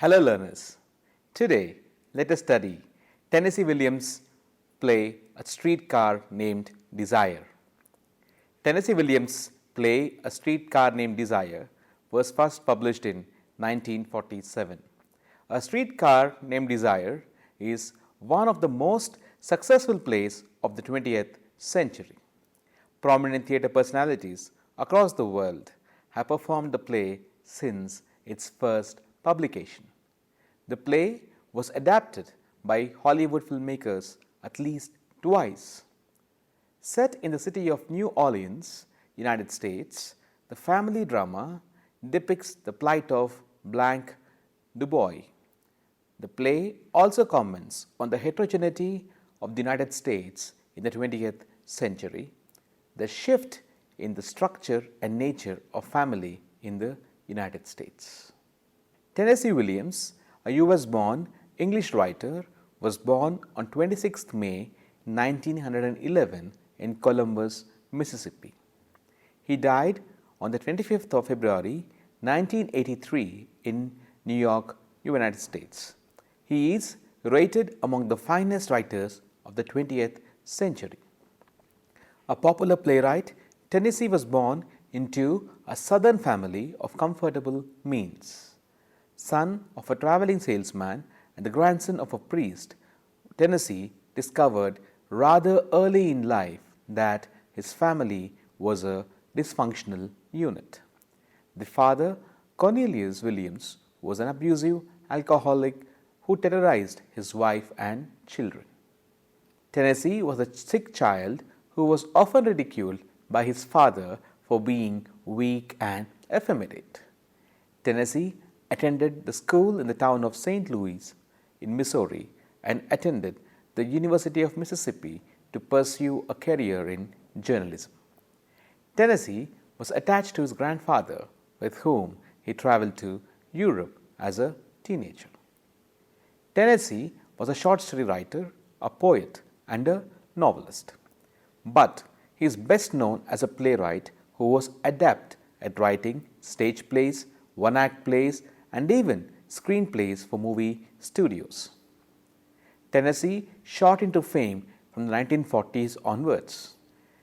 Hello learners, today let us study Tennessee Williams' play A Streetcar Named Desire. Tennessee Williams' play A Streetcar Named Desire was first published in 1947. A Streetcar Named Desire is one of the most successful plays of the 20th century. Prominent theatre personalities across the world have performed the play since its first publication. The play was adapted by Hollywood filmmakers at least twice. Set in the city of New Orleans, United States, the family drama depicts the plight of Blanche Dubois. The play also comments on the heterogeneity of the United States in the 20th century, the shift in the structure and nature of family in the United States. Tennessee Williams, a US-born English writer, was born on 26 May 1911 in Columbus, Mississippi. He died on the 25th of February 1983 in New York, United States. He is rated among the finest writers of the 20th century. A popular playwright, Tennessee was born into a Southern family of comfortable means. Son of a traveling salesman and the grandson of a priest, Tennessee discovered rather early in life that his family was a dysfunctional unit. The father, Cornelius Williams, was an abusive alcoholic who terrorized his wife and children. Tennessee was a sick child who was often ridiculed by his father for being weak and effeminate. Tennessee attended the school in the town of St. Louis in Missouri and attended the University of Mississippi to pursue a career in journalism. Tennessee was attached to his grandfather, with whom he traveled to Europe as a teenager. Tennessee was a short story writer, a poet, and a novelist. But he is best known as a playwright who was adept at writing stage plays, one-act plays, and even screenplays for movie studios. Tennessee shot into fame from the 1940s onwards.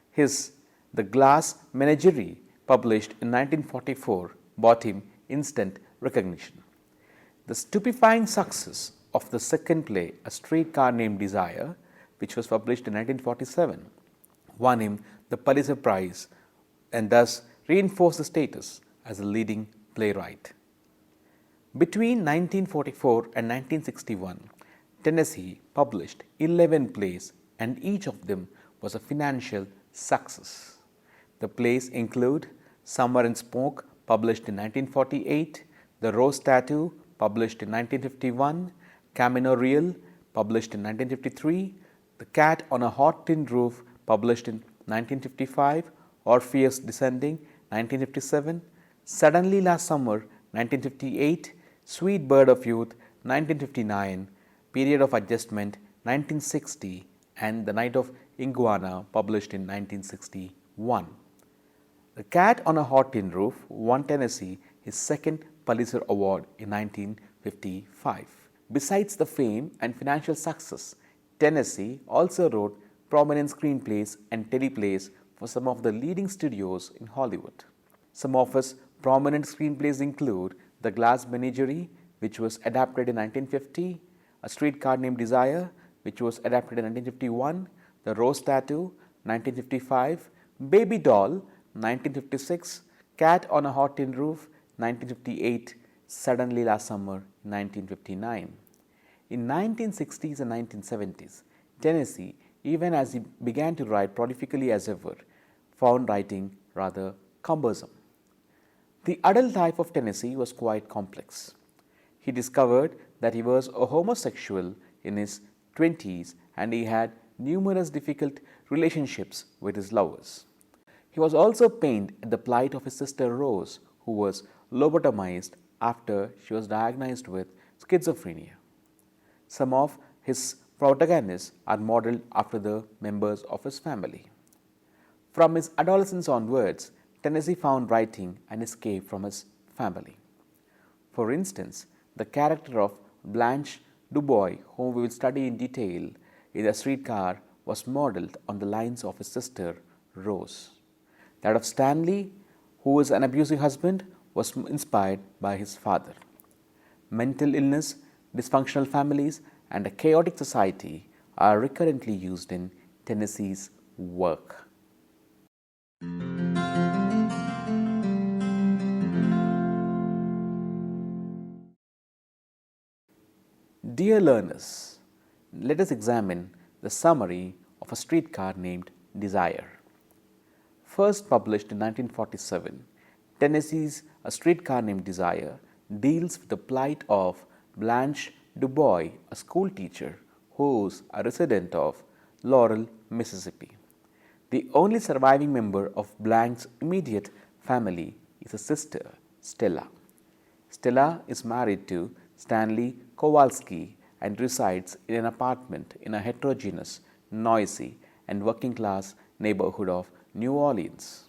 His The Glass Menagerie, published in 1944, brought him instant recognition. The stupefying success of the second play, A Streetcar Named Desire, which was published in 1947, won him the Pulitzer Prize and thus reinforced his status as a leading playwright. Between 1944 and 1961, Tennessee published 11 plays, and each of them was a financial success. The plays include Summer and Smoke, published in 1948, The Rose Tattoo, published in 1951, Camino Real, published in 1953, The Cat on a Hot Tin Roof, published in 1955, Orpheus Descending, 1957, Suddenly Last Summer, 1958, Sweet Bird of Youth, 1959, Period of Adjustment, 1960, and The Night of Iguana, published in 1961. The Cat on a Hot Tin Roof won Tennessee his second Pulitzer Award in 1955. Besides the fame and financial success, Tennessee also wrote prominent screenplays and teleplays for some of the leading studios in Hollywood. Some of his prominent screenplays include The Glass Menagerie, which was adapted in 1950, A Streetcar Named Desire, which was adapted in 1951, The Rose Tattoo, 1955, Baby Doll, 1956, Cat on a Hot Tin Roof, 1958, Suddenly Last Summer, 1959. In 1960s and 1970s, Tennessee, even as he began to write prolifically as ever, found writing rather cumbersome. The adult life of Tennessee was quite complex. He discovered that he was a homosexual in his 20s and he had numerous difficult relationships with his lovers. He was also pained at the plight of his sister Rose, who was lobotomized after she was diagnosed with schizophrenia. Some of his protagonists are modeled after the members of his family. From his adolescence onwards, Tennessee found writing an escape from his family. For instance, The character of Blanche Dubois, whom we will study in detail in the Streetcar, was modeled on the lines of his sister Rose. That of Stanley, who is an abusive husband, was inspired by his father. Mental illness, dysfunctional families, and a chaotic society are recurrently used in Tennessee's work. Dear learners, let us examine the summary of A Streetcar Named Desire. First published in 1947, Tennessee's A Streetcar Named Desire deals with the plight of Blanche Dubois, a school teacher who is a resident of Laurel, Mississippi. The only surviving member of Blanche's immediate family is a sister, Stella. Stella is married to Stanley Kowalski and resides in an apartment in a heterogeneous, noisy, and working class neighborhood of New Orleans.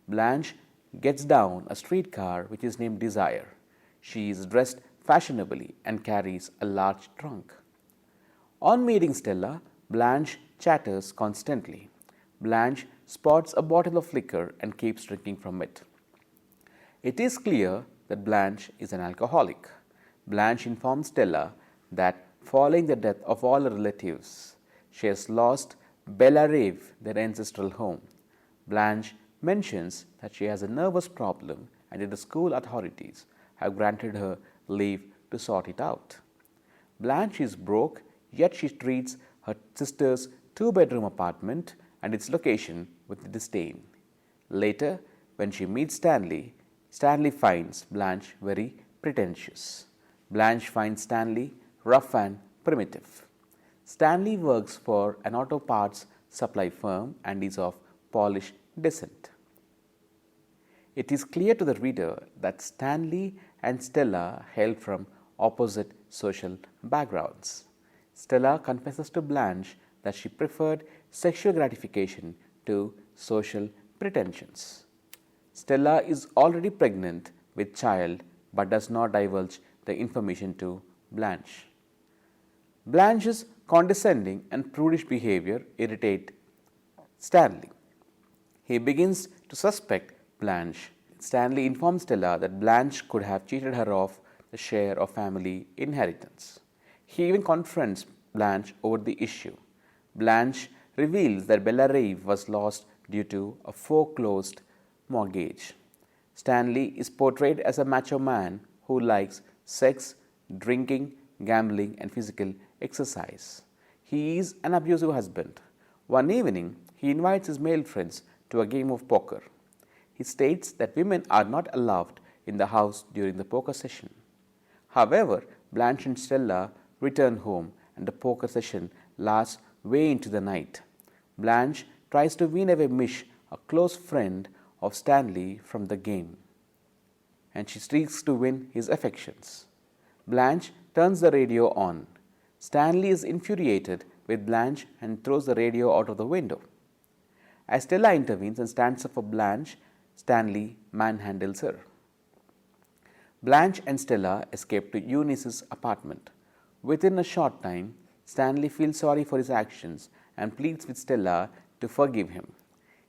Blanche gets down a streetcar which is named Desire. She is dressed fashionably and carries a large trunk. On meeting Stella, Blanche chatters constantly. Blanche spots a bottle of liquor and keeps drinking from it. It is clear that Blanche is an alcoholic. Blanche informs Stella that following the death of all her relatives, she has lost Bella Rave, their ancestral home. Blanche mentions that she has a nervous problem and that the school authorities have granted her leave to sort it out. Blanche is broke, yet she treats her sister's two-bedroom apartment and its location with disdain. Later, when she meets Stanley, Stanley finds Blanche very pretentious. Blanche finds Stanley rough and primitive. Stanley works for an auto parts supply firm and is of Polish descent. It is clear to the reader that Stanley and Stella hail from opposite social backgrounds. Stella confesses to Blanche that she preferred sexual gratification to social pretensions. Stella is already pregnant with child but does not divulge the information to Blanche. Blanche's condescending and prudish behavior irritate Stanley. He begins to suspect Blanche. Stanley informs Stella that Blanche could have cheated her of the share of family inheritance. He even confronts Blanche over the issue. Blanche reveals that Bella Rave was lost due to a foreclosed mortgage. Stanley is portrayed as a macho man who likes sex, drinking, gambling, and physical exercise. He is an abusive husband. One evening, he invites his male friends to a game of poker. He states that women are not allowed in the house during the poker session. However, Blanche and Stella return home and the poker session lasts way into the night. Blanche tries to win away Mish, a close friend of Stanley, from the game, and she seeks to win his affections. Blanche turns the radio on. Stanley is infuriated with Blanche and throws the radio out of the window. As Stella intervenes and stands up for Blanche, Stanley manhandles her. Blanche and Stella escape to Eunice's apartment. Within a short time, Stanley feels sorry for his actions and pleads with Stella to forgive him.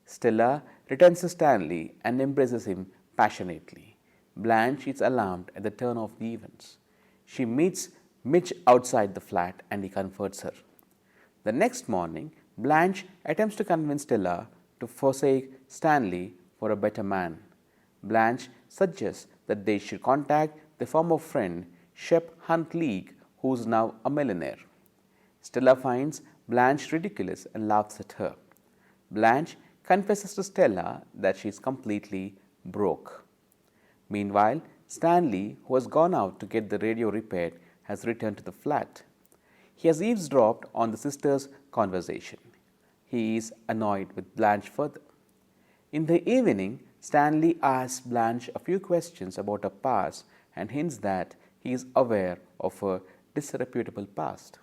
Stella returns to Stanley and embraces him passionately. Blanche is alarmed at the turn of the events. She meets Mitch outside the flat and he comforts her. The next morning, Blanche attempts to convince Stella to forsake Stanley for a better man. Blanche suggests that they should contact their former friend, Shep Huntleague, who is now a millionaire. Stella finds Blanche ridiculous and laughs at her. Blanche confesses to Stella that she is completely broke. Meanwhile, Stanley, who has gone out to get the radio repaired, has returned to the flat. He has eavesdropped on the sisters' conversation. He is annoyed with Blanche further. In the evening, Stanley asks Blanche a few questions about her past and hints that he is aware of her disreputable past.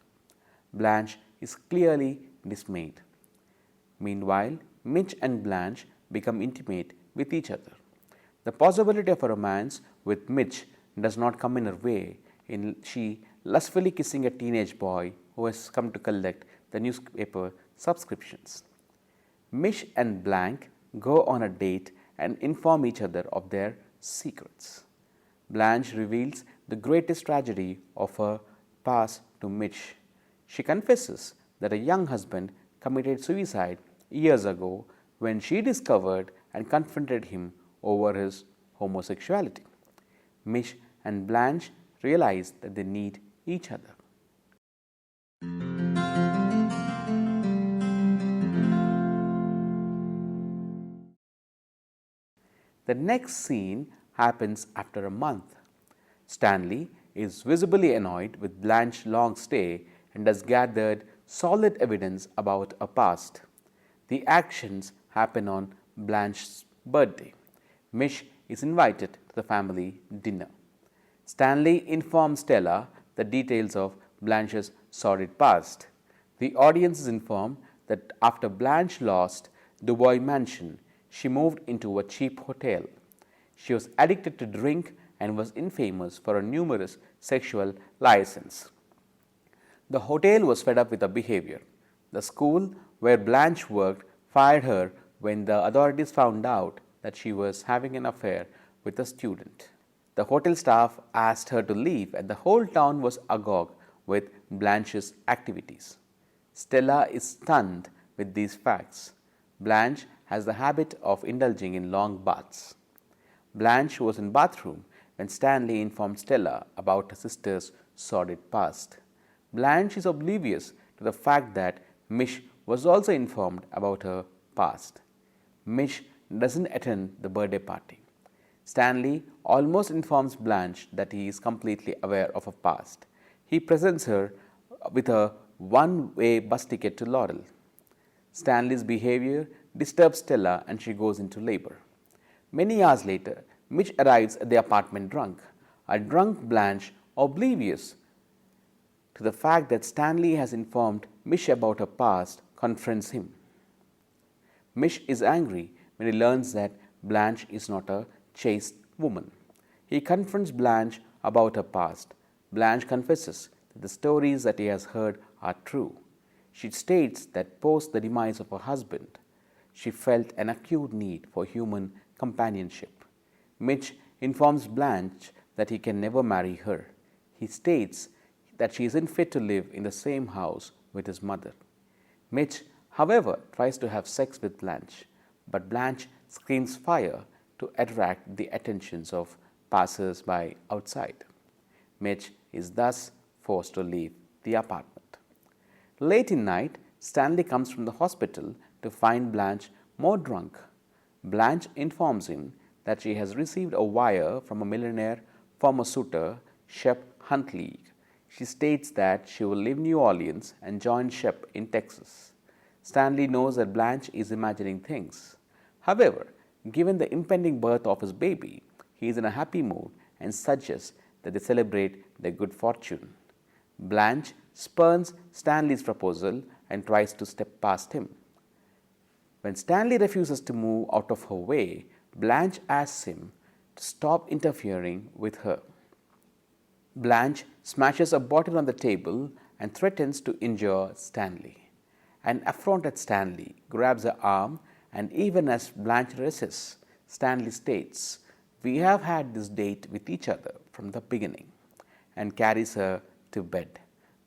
Blanche is clearly dismayed. Meanwhile, Mitch and Blanche become intimate with each other. The possibility of a romance with Mitch does not come in her way, she lustfully kissing a teenage boy who has come to collect the newspaper subscriptions. Mish and Blanche go on a date and inform each other of their secrets. Blanche reveals the greatest tragedy of her past to Mitch. She confesses that a young husband committed suicide years ago when she discovered and confronted him over his homosexuality. Mitch and Blanche realize that they need each other. The next scene happens after a month. Stanley is visibly annoyed with Blanche's long stay and has gathered solid evidence about her past. The actions happen on Blanche's birthday. Mish is invited to the family dinner. Stanley informs Stella the details of Blanche's sordid past. The audience is informed that after Blanche lost Dubois mansion, she moved into a cheap hotel. She was addicted to drink and was infamous for her numerous sexual licenses. The hotel was fed up with her behavior. The school where Blanche worked fired her when the authorities found out that she was having an affair with a student. The hotel staff asked her to leave, and the whole town was agog with Blanche's activities. Stella is stunned with these facts. Blanche has the habit of indulging in long baths. Blanche was in the bathroom when Stanley informed Stella about her sister's sordid past. Blanche is oblivious to the fact that Mish was also informed about her past. Mish doesn't attend the birthday party. Stanley almost informs Blanche that he is completely aware of her past. He presents her with a one-way bus ticket to Laurel. Stanley's behavior disturbs Stella and she goes into labor. Many hours later, Mitch arrives at the apartment drunk. A drunk Blanche, oblivious to the fact that Stanley has informed Mish about her past, confronts him. Mish is angry when he learns that Blanche is not a chaste woman. He confronts Blanche about her past. Blanche confesses that the stories that he has heard are true. She states that post the demise of her husband, she felt an acute need for human companionship. Mitch informs Blanche that he can never marry her. He states that she isn't fit to live in the same house with his mother. Mitch, however, tries to have sex with Blanche, but Blanche screams fire to attract the attentions of passers-by outside. Mitch is thus forced to leave the apartment. Late in night, Stanley comes from the hospital to find Blanche more drunk. Blanche informs him that she has received a wire from a millionaire former suitor, Shep Huntley. She states that she will leave New Orleans and join Shep in Texas. Stanley knows that Blanche is imagining things. However, given the impending birth of his baby, he is in a happy mood and suggests that they celebrate their good fortune. Blanche spurns Stanley's proposal and tries to step past him. When Stanley refuses to move out of her way, Blanche asks him to stop interfering with her. Blanche smashes a bottle on the table and threatens to injure Stanley. An affronted Stanley grabs her arm, and even as Blanche resists, Stanley states, "We have had this date with each other from the beginning," and carries her to bed.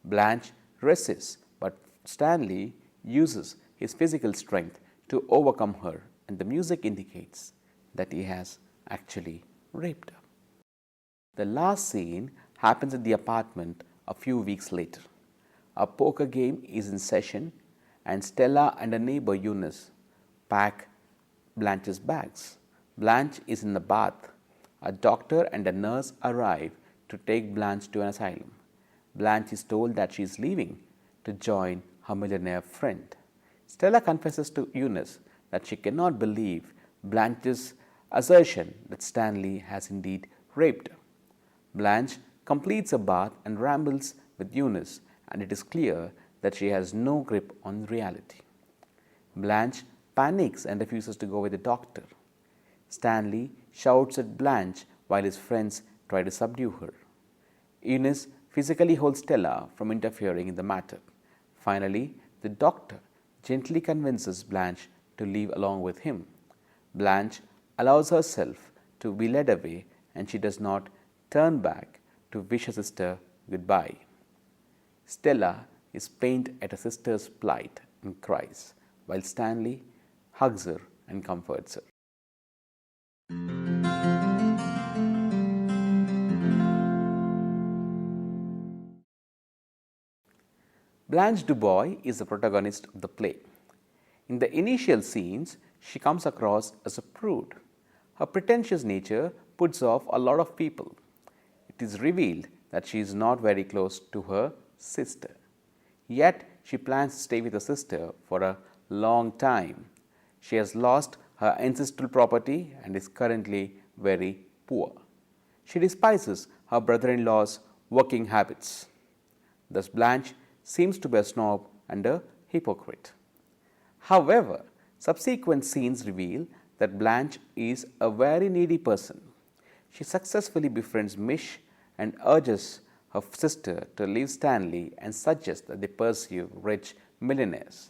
Blanche resists, but Stanley uses his physical strength to overcome her, and the music indicates that he has actually raped her. The last scene happens in the apartment a few weeks later. A poker game is in session, and Stella and her neighbor Eunice pack Blanche's bags. Blanche is in the bath. A doctor and a nurse arrive to take Blanche to an asylum. Blanche is told that she is leaving to join her millionaire friend. Stella confesses to Eunice that she cannot believe Blanche's assertion that Stanley has indeed raped her. Blanche completes a bath and rambles with Eunice, and it is clear that she has no grip on reality. Blanche panics and refuses to go with the doctor. Stanley shouts at Blanche while his friends try to subdue her. Eunice physically holds Stella from interfering in the matter. Finally, the doctor gently convinces Blanche to leave along with him. Blanche allows herself to be led away, and she does not turn back to wish her sister goodbye. Stella is pained at her sister's plight and cries, while Stanley hugs her and comforts her. Blanche Dubois is the protagonist of the play. In the initial scenes, she comes across as a prude. Her pretentious nature puts off a lot of people. It is revealed that she is not very close to her sister. Yet, she plans to stay with her sister for a long time. She has lost her ancestral property and is currently very poor. She despises her brother-in-law's working habits. Thus, Blanche seems to be a snob and a hypocrite. However, subsequent scenes reveal that Blanche is a very needy person. She successfully befriends Mish and urges her sister to leave Stanley and suggests that they pursue rich millionaires.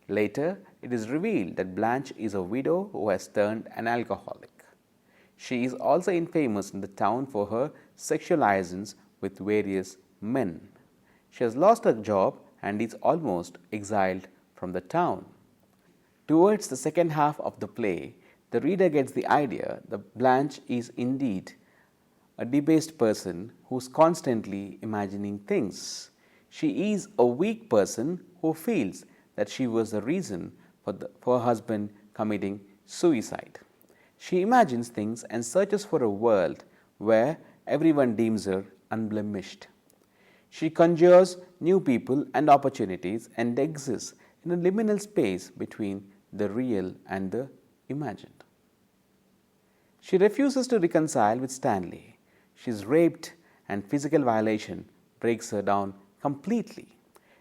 Later, it is revealed that Blanche is a widow who has turned an alcoholic. She is also infamous in the town for her sexual liaisons with various men. She has lost her job and is almost exiled from the town. Towards the second half of the play, the reader gets the idea that Blanche is indeed a debased person who is constantly imagining things. She is a weak person who feels that she was the reason for her husband committing suicide. She imagines things and searches for a world where everyone deems her unblemished. She conjures new people and opportunities and exists in a liminal space between the real and the imagined. She refuses to reconcile with Stanley. She is raped and physical violation breaks her down completely.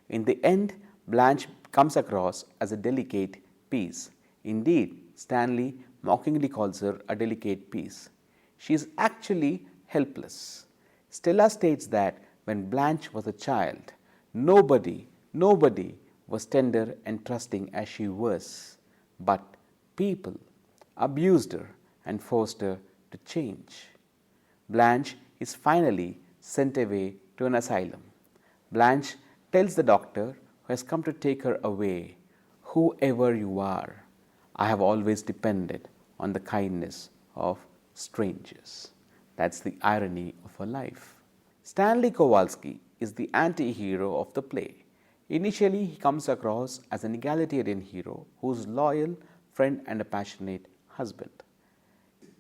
In the end, Blanche comes across as a delicate piece. Indeed, Stanley mockingly calls her a delicate piece. She is actually helpless. Stella states that when Blanche was a child, nobody was tender and trusting as she was, but people abused her and forced her to change. Blanche is finally sent away to an asylum. Blanche tells the doctor who has come to take her away, "Whoever you are, I have always depended on the kindness of strangers." That's the irony of her life. Stanley Kowalski is the anti-hero of the play. Initially, he comes across as an egalitarian hero who is loyal, friend and a passionate husband.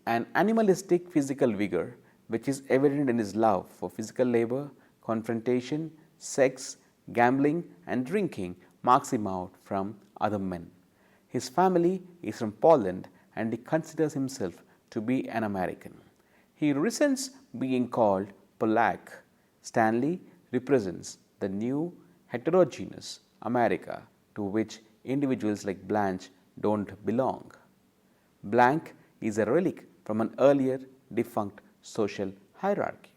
An animalistic physical vigor which is evident in his love for physical labor, confrontation, sex, gambling and drinking marks him out from other men. His family is from Poland and he considers himself to be an American. He resents being called Polak. Stanley represents the new heterogeneous America to which individuals like Blanche don't belong. Blanche is a relic from an earlier defunct social hierarchy.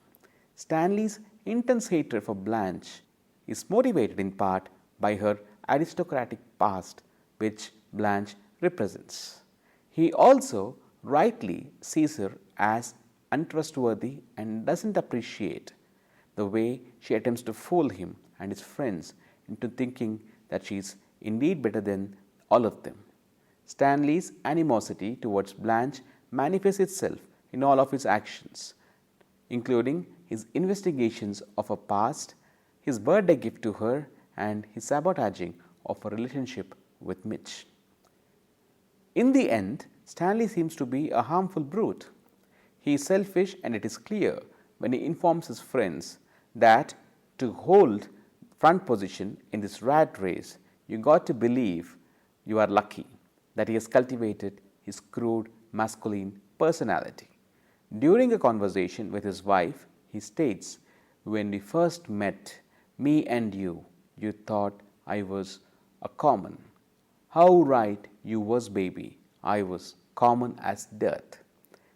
Stanley's intense hatred for Blanche is motivated in part by her aristocratic past, which Blanche represents. He also rightly sees her as untrustworthy and doesn't appreciate the way she attempts to fool him and his friends into thinking that she is indeed better than all of them. Stanley's animosity towards Blanche manifests itself in all of his actions, including his investigations of her past, his birthday gift to her, and his sabotaging of her relationship with Mitch. In the end, Stanley seems to be a harmful brute. He is selfish, and it is clear when he informs his friends that to hold front position in this rat race, you got to believe you are lucky that he has cultivated his crude masculine personality. During a conversation with his wife, he states, "When we first met, me and you thought I was a common. How right you was, baby. I was common as dirt."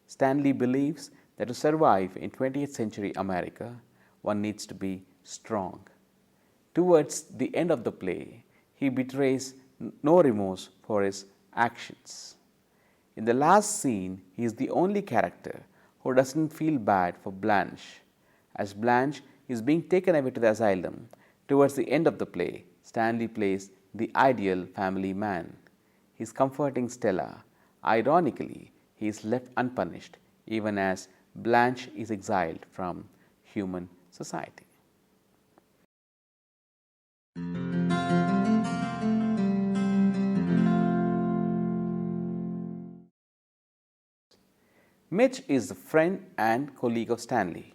Stanley believes that to survive in 20th century America, one needs to be strong. Towards the end of the play, he betrays no remorse for his actions. In the last scene, he is the only character who doesn't feel bad for Blanche. As Blanche is being taken away to the asylum, towards the end of the play, Stanley plays the ideal family man. He is comforting Stella. Ironically, he is left unpunished even as Blanche is exiled from human society. Mitch is the friend and colleague of Stanley.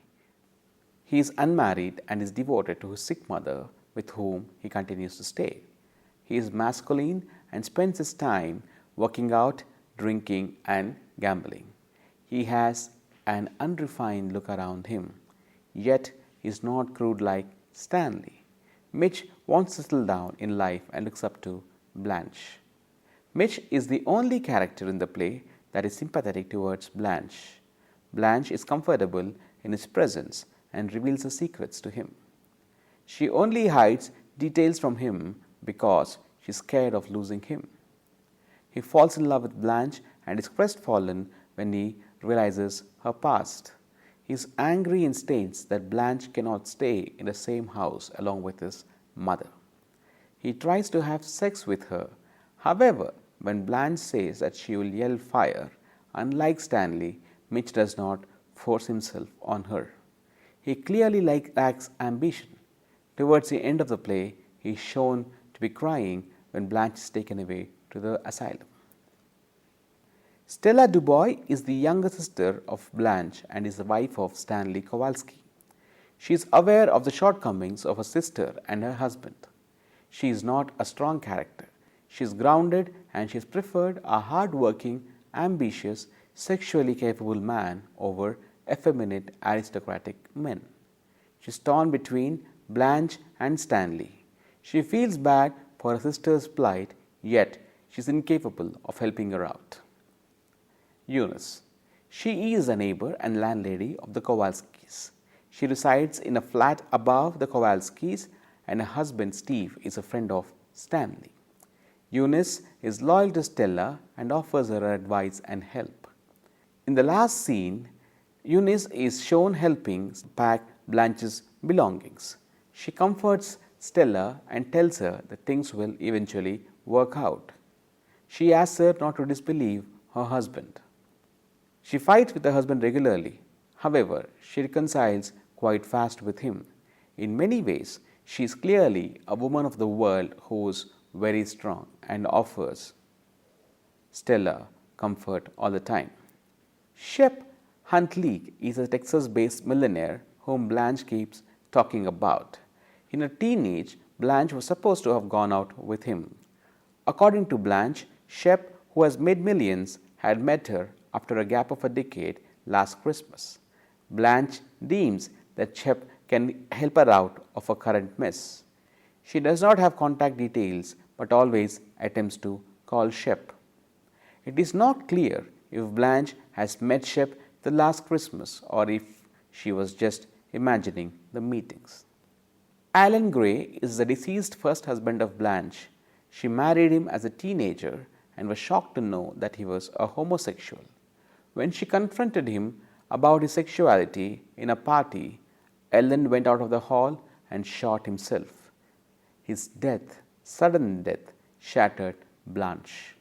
He is unmarried and is devoted to his sick mother, with whom he continues to stay. He is masculine and spends his time working out, drinking, and gambling. He has an unrefined look around him, yet he is not crude like Stanley. Mitch wants to settle down in life and looks up to Blanche. Mitch is the only character in the play that is sympathetic towards Blanche. Blanche is comfortable in his presence and reveals her secrets to him. She only hides details from him because she is scared of losing him. He falls in love with Blanche and is crestfallen when he realizes her past. He is angry and states that Blanche cannot stay in the same house along with his mother. He tries to have sex with her. However, when Blanche says that she will yell fire, unlike Stanley, Mitch does not force himself on her. He clearly lacks ambition. Towards the end of the play, he is shown to be crying when Blanche is taken away to the asylum. Stella Dubois is the younger sister of Blanche and is the wife of Stanley Kowalski. She is aware of the shortcomings of her sister and her husband. She is not a strong character. She is grounded and she has preferred a hard-working, ambitious, sexually capable man over effeminate aristocratic men. She is torn between Blanche and Stanley. She feels bad for her sister's plight, yet she is incapable of helping her out. Eunice. She is a neighbor and landlady of the Kowalskis. She resides in a flat above the Kowalskis, and her husband Steve is a friend of Stanley. Eunice is loyal to Stella and offers her advice and help. In the last scene, Eunice is shown helping pack Blanche's belongings. She comforts Stella and tells her that things will eventually work out. She asks her not to disbelieve her husband. She fights with her husband regularly. However, she reconciles quite fast with him. In many ways, she is clearly a woman of the world who is very strong and offers Stella comfort all the time. Shep Huntley is a Texas-based millionaire whom Blanche keeps talking about. In her teenage, Blanche was supposed to have gone out with him. According to Blanche, Shep, who has made millions, had met her after a gap of a decade last Christmas. Blanche deems that Shep can help her out of her current mess. She does not have contact details but always attempts to call Shep. It is not clear if Blanche has met Shep the last Christmas or if she was just imagining the meetings. Alan Gray is the deceased first husband of Blanche. She married him as a teenager and was shocked to know that he was a homosexual. When she confronted him about his sexuality in a party, Alan went out of the hall and shot himself. His death, sudden death, shattered Blanche.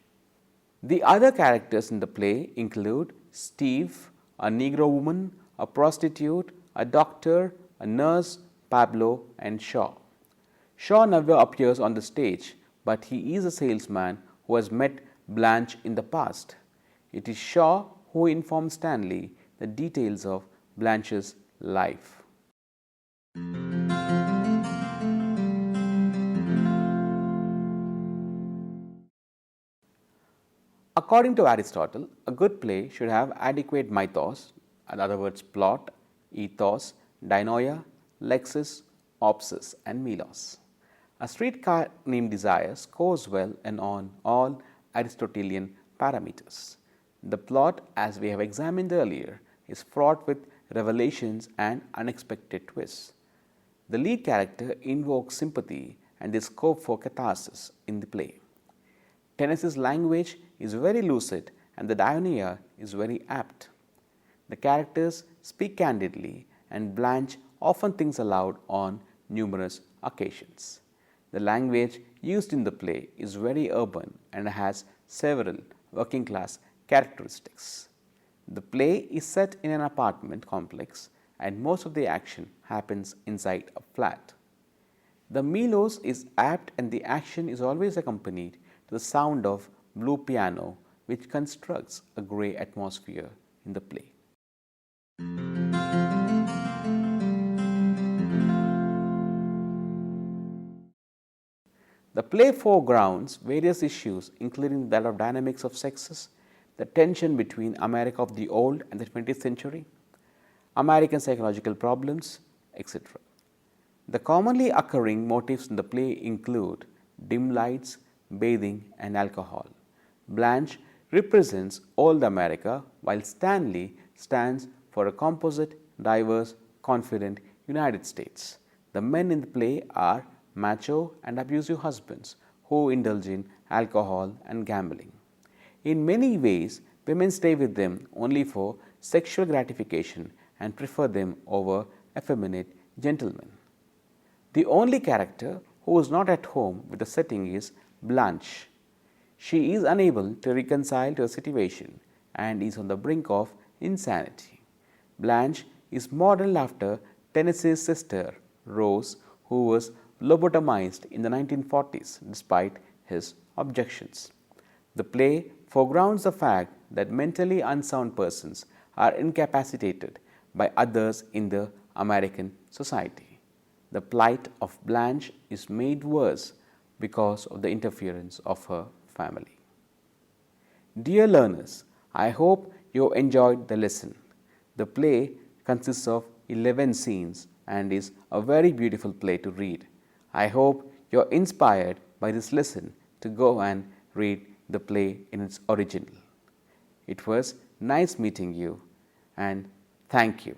The other characters in the play include Steve, a Negro woman, a prostitute, a doctor, a nurse, Pablo, and Shaw. Shaw never appears on the stage, but he is a salesman who has met Blanche in the past. It is Shaw who informs Stanley the details of Blanche's life. According to Aristotle, a good play should have adequate mythos, in other words, plot, ethos, dynoia, lexis, opsis, and melos. A streetcar named Desire scores well and on all Aristotelian parameters. The plot, as we have examined earlier, is fraught with revelations and unexpected twists. The lead character invokes sympathy and the scope for catharsis in the play. Tennessee's language is very lucid and the dialogue is very apt. The characters speak candidly and Blanche often thinks aloud on numerous occasions. The language used in the play is very urban and has several working class characteristics. The play is set in an apartment complex and most of the action happens inside a flat. The melos is apt and the action is always accompanied to the sound of blue piano which constructs a grey atmosphere in the play. The play foregrounds various issues including that of dynamics of sexes, the tension between America of the old and the 20th century, American psychological problems, etc. The commonly occurring motifs in the play include dim lights, bathing and alcohol. Blanche represents old America while Stanley stands for a composite, diverse, confident United States. The men in the play are macho and abusive husbands who indulge in alcohol and gambling. In many ways, women stay with them only for sexual gratification and prefer them over effeminate gentlemen. The only character who is not at home with the setting is Blanche. She is unable to reconcile to a situation and is on the brink of insanity. Blanche is modeled after Tennessee's sister, Rose, who was lobotomized in the 1940s despite his objections. The play foregrounds the fact that mentally unsound persons are incapacitated by others in the American society. The plight of Blanche is made worse because of the interference of her family. Dear learners, I hope you enjoyed the lesson. The play consists of 11 scenes and is a very beautiful play to read. I hope you are inspired by this lesson to go and read the play in its original. It was nice meeting you and thank you.